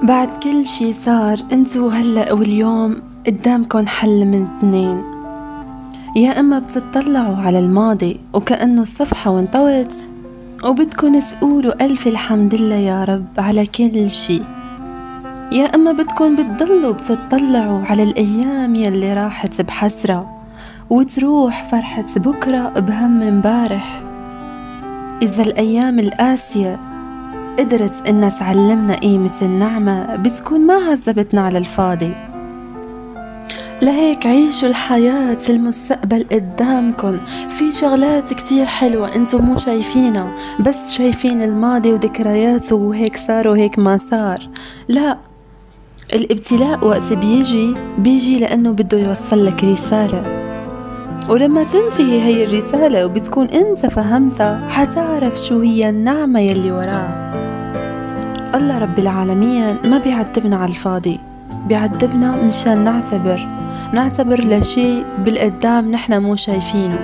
بعد كل شي صار انتو هلأ واليوم قدامكن حل من اتنين. يا اما بتطلعوا على الماضي وكأنه الصفحة وانطوت وبدكن تقولوا ألف الحمد لله يا رب على كل شي، يا اما بدكن بتضلوا بتطلعوا على الأيام يلي راحت بحسرة وتروح فرحة بكرة بهم امبارح. إذا الأيام القاسية قدرت إنها تعلمنا قيمة النعمة بتكون ما عذبتنا على الفاضي. لهيك عيشوا الحياة، المستقبل قدامكن، في شغلات كتير حلوة انتو مو شايفينها، بس شايفين الماضي وذكرياته وهيك صار وهيك ما صار. لا، الابتلاء وقت بيجي لأنه بده يوصل لك رسالة، ولما تنتهي هي الرسالة وبتكون انت فهمتها حتعرف شو هي النعمة يلي وراها. الله رب العالمين ما بيعذبنا على الفاضي، بيعذبنا مشان نعتبر لشي بالقدام نحن مو شايفينه.